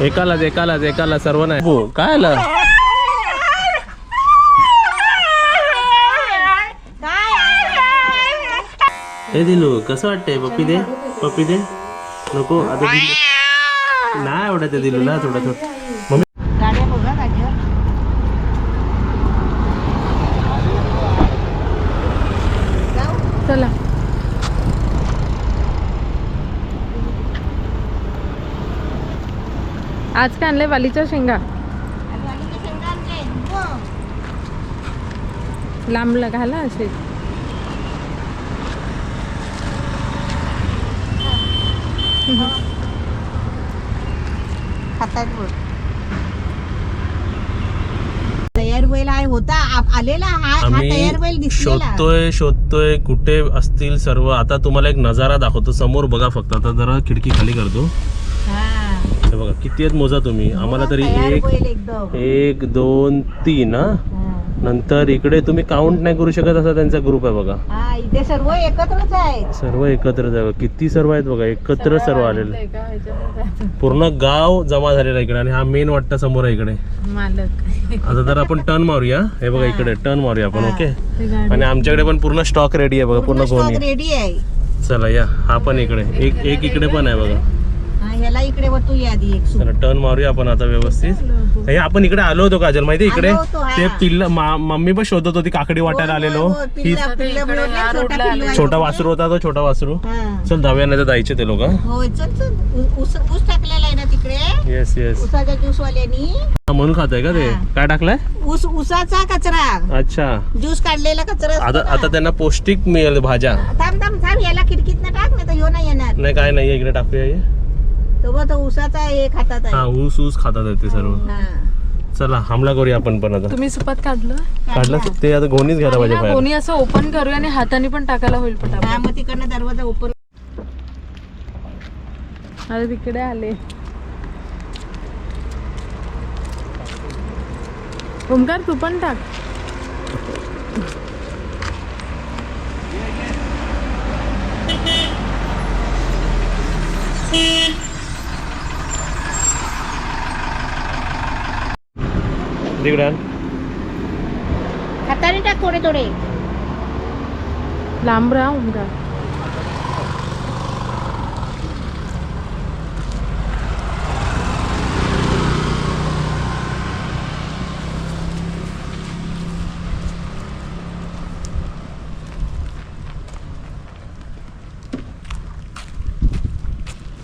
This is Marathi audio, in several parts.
एकाला सर्व नाही हो काय आलं हे दिलू कसं वाटतंय पप्पी दे नको आता नाही आवडत दिलू ना थोडं चला आज काय आणलंय वालीच्या शेंगा लांब घाला असे तयार बैल आहे होता आलेला हा तयार बैल दिसलेला शोधतोय कुठे असतील सर्व. आता तुम्हाला एक नजारा दाखवतो समोर बघा फक्त आता जरा खिडकी खाली करतो हे बघा किती आहेत मोजा तुम्ही आम्हाला तरी 1 2 3 हा नंतर इकडे तुम्ही काउंट नाही करू शकत असा त्यांचा ग्रुप आहे बघा इथे सर्व एकत्रच आहे सर्व एकत्रच आहे किती सर्व आहेत बघा एकत्र सर्व आलेले पूर्ण गाव जमा झालेला इकडे आणि हा मेन वाटतं समोर आहे इकडे मालक. आता जर आपण टर्न मारूया हे बघा इकडे टर्न मारूया आपण ओके आणि आमच्याकडे पण पूर्ण स्टॉक रेडी आहे बघा पूर्ण गोणी रेडी आहे. चला या हा पण इकडे एक इकडे पण आहे बघा ह्याला इकडे वरतू आधी एक चला टर्न मारूया आपण आता व्यवस्थित हे आपण इकडे आलो होतो काजल माहिती इकडे ते पिल्ल मम्मी पण शोधत होती काकडी वाटायला आलेलो ही छोटा वासरू होता तो छोटा वासरू चल जाऊया नाही तर जायचे ते लोक ऊस टाकलेला आहे ना तिकडे येस ऊसाच्या ज्यूस वाल्यानी म्हणून खाताय का ते काय टाकलंय ऊसाचा कचरा अच्छा ज्यूस काढलेला कचरा आता त्यांना पौष्टिक मिळेल भाज्या थांब याला खिडकीत ना टाक नाही तर ह्यो नाही येणार नाही काय नाही इकडे टाकूया तो ऊसाचा हे खातात हा ऊस खातात ते सर्व चला हमला करूया आपण पण आता तुम्ही सुपात काढलं ते आता गोणीच घ्यायला पाहिजे बाहेर. कोणी असं ओपन करूया आणि हाताने पण टाकायला होईल पटापट. मग तिकडनं दरवाजा ओपन अरे तिकडे आले ओमकार तू पण टाक तिकडे हाताने टाक थोडे लांब राहा ओमकार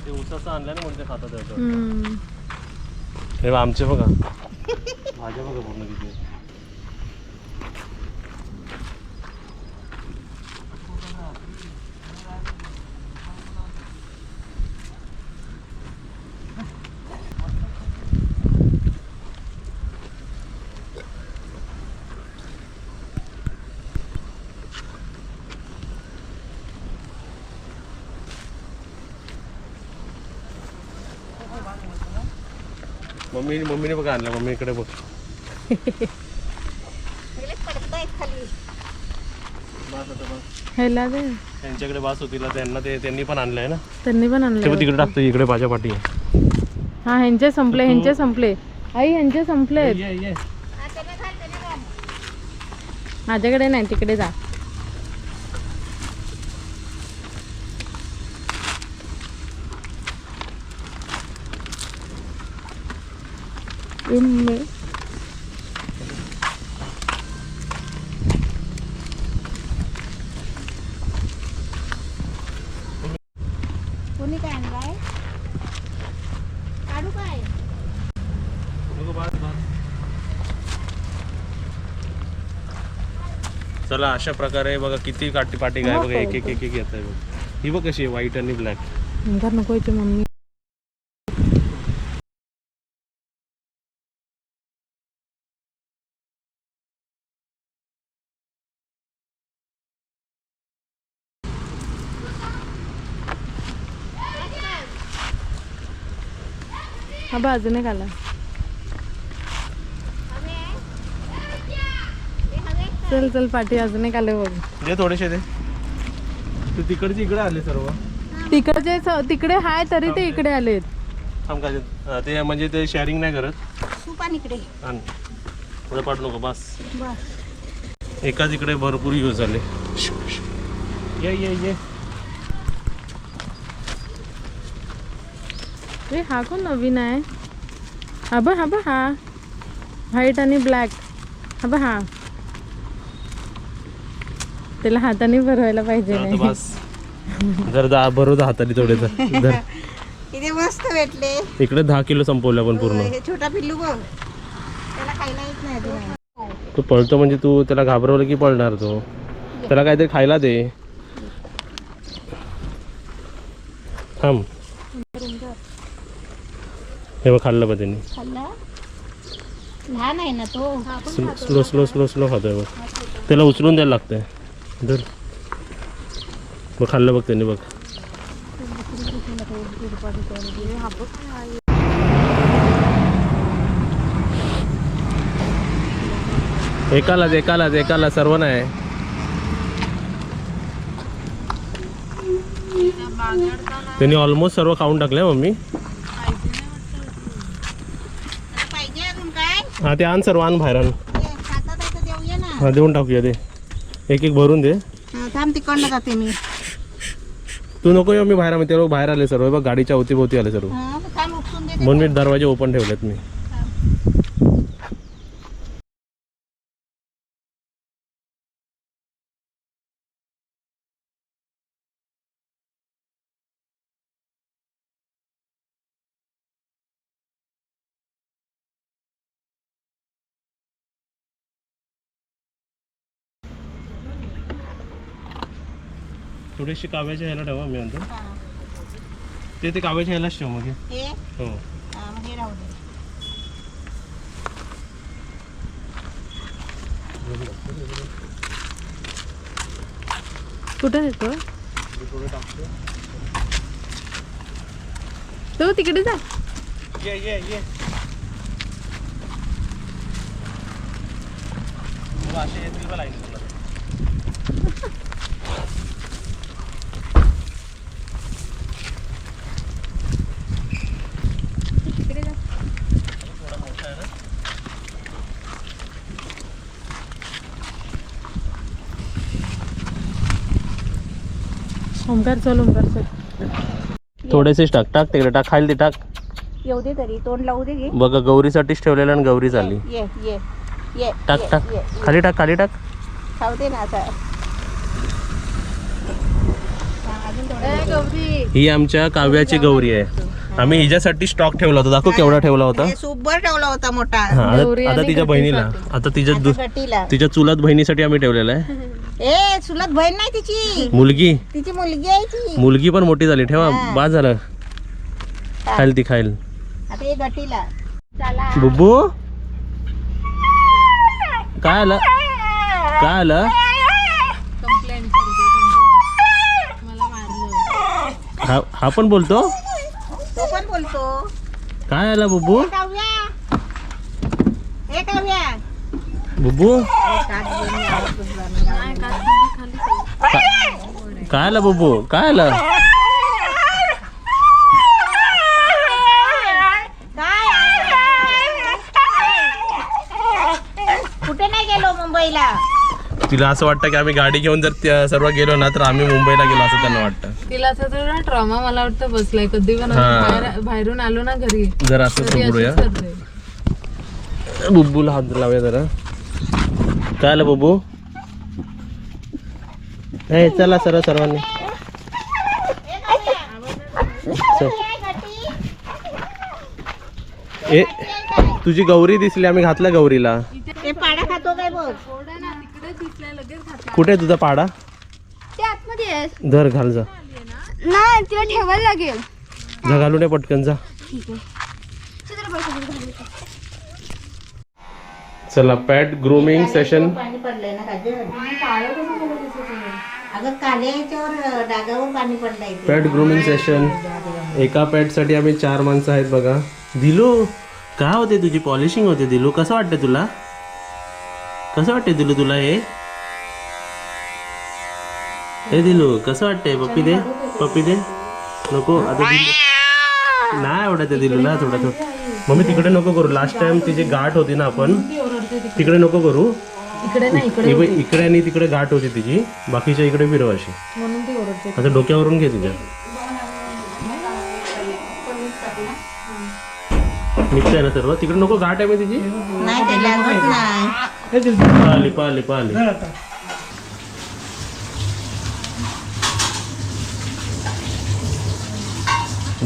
ते ऊसाचं आणलं ना म्हणजे खातात हे आमचे बघा भाज्या बघा पूर्ण किती मम्मीने बघा आणलं मम्मी इकडे बघ ह्याला दे त्यांच्याकडे बास होतील त्यांनी पण आणलंय ना त्यांनी पण आणलं तिकडे टाकतो इकडे माझ्या पाठी हा ह्यांचे संपले आई ह्यांचे संपले माझ्याकडे नाही तिकडे जा कोणी काय आणलाय काढू काय चला अशा प्रकारे बघा किती काठी पाठी काय बघा एक एक येत आहे बघ ही बघ कशी आहे व्हाईट आणि ब्लॅक नको याची मम्मी हा बाजूने घाला चल पाठी अजून एक आले बघ दे थोडेसे दे तू तिकडचे इकडे आले सर्व तिकडचे तिकडे हाय तरी ते इकडे आलेत थांब काय ते म्हणजे ते शेअरिंग नाही करत. तू पण इकडे आण पुढे पाडू नको बस. बस. एकाच इकडे भरपूर यूज झाले. ये ये ये. ए हा कोण नवीन आहे? हा बघ हा व्हाईट आणि ब्लॅक. हा बघ हा त्याला हाताने भरवायला पाहिजे आता नाही. बस जर भरू हाताने थोडे तर. इथे मस्त भेटले. इकडे 10 किलो संपवलं पण पूर्ण. हे छोटा पिल्लू बघ, त्याला खायला येत नाही तुला. तू पळतो म्हणजे तू त्याला घाबरवलं की पळणार तो. त्याला काहीतरी खायला दे. थांब. हे बघ खाल्लं बघ त्यांनी. खाल्ला लहान आहे ना तो. स्लो स्लो स्लो स्लो खातोय बघ. त्याला उचलून द्यायला लागतंय. धर बघ खाल्लं बघ त्यांनी बघ. एकाला सर्व नाही. त्यांनी ऑलमोस्ट सर्व खाऊन टाकले मम्मी. पाहिजे अजून काय? हा ते आण सर्व आण बाहेर आण. खातात आहे तर देऊया ना. हा देऊन टाकूया ते. एक भरून दे. थांब तिकडनं जाते मी. तू नको येऊ मी बाहेर. ते लोक बाहेर आले सर्व बघ गाडीच्या अवतीभोवती आले सर्व. थांब उपसून दे. म्हणून मी दरवाजे ओपन ठेवलेत मी. थोडीशी काव्याच्या ह्याला ठेवा मी म्हणतो. ते काव्याच्या ह्यालाच ठेव मग. हे हो मग हे राहू दे. कुठे आहे तो तिकडे जा. ये ये ये. असे येतील का लाईन तुला. ओमकार चल थोडेसेच टाक. टाक तिकडे टाक. खायला ते टाक. येऊ दे तरी तोंड लावू दे. घे बघा गौरीसाठीच ठेवलेलं आणि गौरी झाली. ये ये ये. टाक ये, टाक ये, खाली टाक खाली टाक. खाऊ दे ना आता. अजून थोडं गौरी. ही आमच्या काव्याची गौरी आहे. आम्ही हिच्यासाठी स्टॉक ठेवला होता. दाखव केवढा ठेवला होता. सूपभर ठेवला होता मोठा. हा, आता तिच्या बहिणीला आता गटीला. तिच्या चुलत बहिणीसाठी आम्ही ठेवलेला आहे. ए चुलत बहीण नाही तिची मुलगी मुलगी आहे ती. मुलगी पण मोठी झाली. ठेवा बाद झालं. खाईल ती खाईल. आता हे गटीला. चला बुब्बू काय आलं काय आलं. मला मारलं. हा पण बोलतो. तो पण बोलतो. काय आलं बुब्बू. काव्या हे काव्या. बुब्बू काय आलं बुब्बू काय आलं. कुठे नाही गेलो मुंबईला. तिला असं वाटतं की आम्ही गाडी घेऊन जर त्या सर्व गेलो ना तर आम्ही मुंबईला गेलो असं त्यांना वाटतं. तिला असं थोडा ट्रॉमा मला वाटतं बसलाय. कधी पण बाहेरून आलो ना घरी जरा असं बघूया. बुब्बूला हात लावूया जरा. काय आलं बुब्बू. हे चला सर सर्वांनी. ए तुझी गौरी दिसली. आम्ही घातला गौरीला. ते पाडा खातो काय बघ. कुठे आहे तुझा पाडा. ते आतमध्ये आहे. धर घाल जा. नाही तिला ठेवायला लागेल. जा घालून ये पटकन जा. चला पॅट ग्रूमिंग सेशन. पाणी पडलंय ना अगं काल्या याच्यावर डागावर पाणी पडलंय. पॅट ग्रूमिंग सेशन. एका पॅट साठी आम्ही 4 माणसं आहेत बघा. दिलू काय होते तुझी पॉलिशिंग होते. दिलू कसं वाटतं तुला. कसं वाटतंय दिलू तुला हे दिलू कसं वाटतंय. पप्पी दे नको आता. नाही आवडायचं दिलूला थोडं थोडं. मम्मी तिकडे नको करू. लास्ट टाइम तिची गाठ होती ना आपण तिकडे नको करू. इकडे नाही इकडे आणि तिकडे गाठ होती तिची. बाकीच्या इकडे फिरव अशी. म्हणून ती ओरडते. आता डोक्यावरून घे तुझ्या. निघतंय ना सर्व. तिकडे नको गाठ आहे मी तिची. नाही ते लागत नाही. पाहिली पाहिली पाहिली.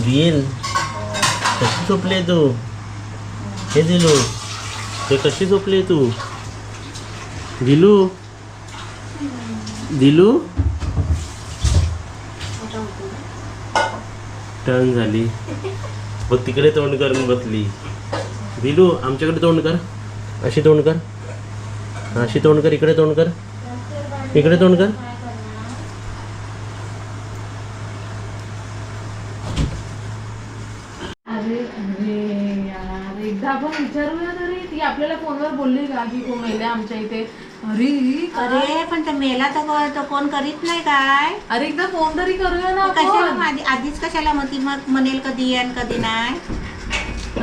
दिल कशी झोपले तू. हे दिलू ते कशी झोपले तू. दिलू दिलू टर्न झाली बघ. तिकडे तोंड करून बसली. दिलू आमच्याकडे तोंड कर. अशी तोंड कर. अशी तोंड कर. इकडे तोंड कर. इकडे तोंड कर. अरे अरे यार एकदा आपण विचारूया तरी. ती आपल्याला फोनवर बोलली का की कोण मेले आमच्या इथे. अरे अरे पण तो मेला तर कोण करीत नाही काय. अरे एकदा फोन तरी करूया ना कशाला आपण. आधीच कशाला मग ती मग म्हणेल कधी आणि कधी नाही.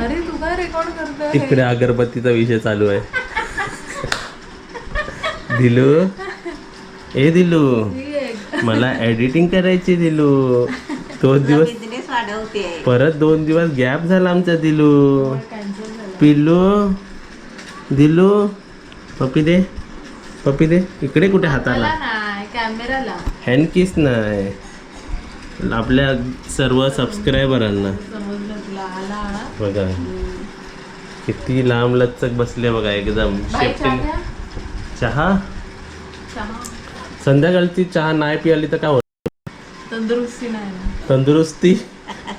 अरे तू काय रेकॉर्ड करतोय. इकडे अगरबत्तीचा विषय चालू आहे. दिलू ए दिलू मला एडिटिंग करायची. दिलू तो दिवस बिझनेस वाढवते. परत 2 दिवस गॅप झाला आमचा. दिलू पिल्लू दिलू पप्पी दे. पप्पी दे. इकडे कुठे हाताला. नाही कॅमेराला. हँड किस नाही. आपल्या सर्व सबस्क्रायबरांना समजलं तुला. आला बघा किती लांब लचक बसले बघा एकदम. बाई चहा शेपटी घ्या. चहा चहा संध्याकाळची चहा नाही पियाली तर काय होत. तंदुरुस्ती नाही ना.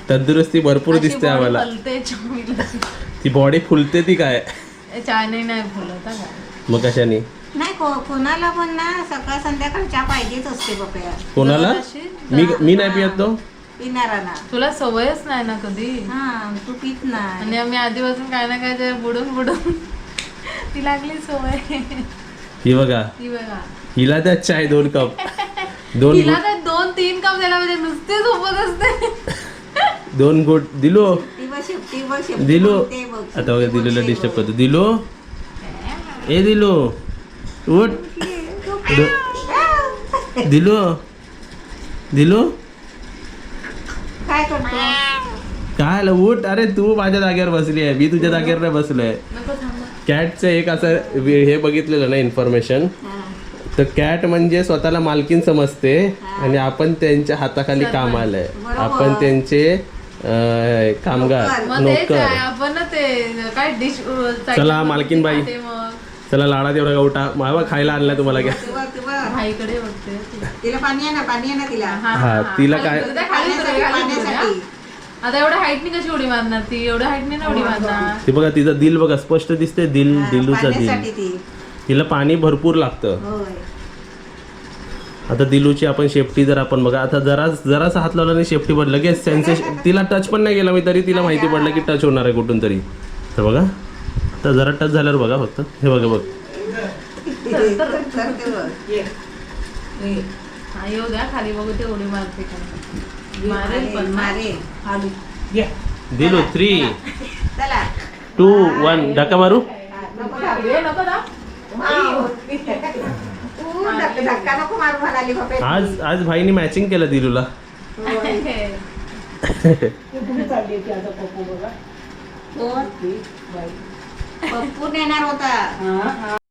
तंदुरुस्ती भरपूर अशी दिसते body आम्हाला. फुलते चहानी. ती बॉडी फुलते ती काय. चहाने नाही फुलत हा काय. मग कशाने. नाही कोणाला पण ना सकाळ संध्याकाळ चहा पाहिजेच असते बाबा. कोणाला. मी नाही पियत तो. पिणाराला. तुला सवयच नाही ना कधी. हा तू पित नाही. आणि आम्ही आधीपासून काय ना काय ते बुडून बुडून ती लागली सवय. ही बघा ती बघा हिला त्या चाय 2 कप 2 तिला तर 2-3 कप द्यायला म्हणजे नुसते झोपत असते. 2 घोट दिलो. ती बघ शेपटी दिलो ते बघ. आता बघा दिलूला डिस्टर्ब करतो. दिलो ए दिलो उठ. दिलो दिलो काय करतो. काय उठ. अरे तू माझ्या जागेवर बसली आहे. मी तुझ्या जागेवर नाही बसलोय. नको थांबा. कॅटचं एक असं हे बघितलेलं ना इन्फॉर्मेशन. हा. तर कॅट म्हणजे स्वतःला मालकीन समजते आणि आपण त्यांच्या हाताखाली कामाला आहे. बरोबर. आपण त्यांचे कामगार मग तेच आहे. नोकर. आपण ना ते काय डिश चला, मालकीन बाई. मग चला लाडा तेवढा गवटा मावा खायला आणला तुम्हाला घ्या. ते बघ. भाईकडे बघते. तिला पाणी आहे ना तिला. हा तिला काय पाण्यासाठी. आता एवढ्या हाईटनी कशी उडी मारणार ती. एवढ्या हाईटनी ना उडी मारणार. ते बघा तिचं दिल बघा स्पष्ट दिसते. दिलूचा दिल. पाण्यासाठी ती. तिला पाणी भरपूर लागतं. होय. आता दिलूची आपण शेपटी जर आपण बघा आता जरासा हात लावला आणि शेपटी पडलं लगेच सेन्सेशन. तिला टच पण नाही केला मी तरी तिला माहिती पडलं की टच होणार आहे कुठून तरी. तर बघा आता जरा टच झाल्यावर बघा फक्त. हे बघा बघ. तर ते बघ. हा येऊ द्या खाली बघू ते उडी मारते का. मारेल पण मारेल. दिलू 3 चला 2 1 धक्का मारू. नको ना. धक्का नको मारू म्हणाली बाबा. आज भाईनी मॅचिंग केलं दिलूला. पप्पू नेणार होता.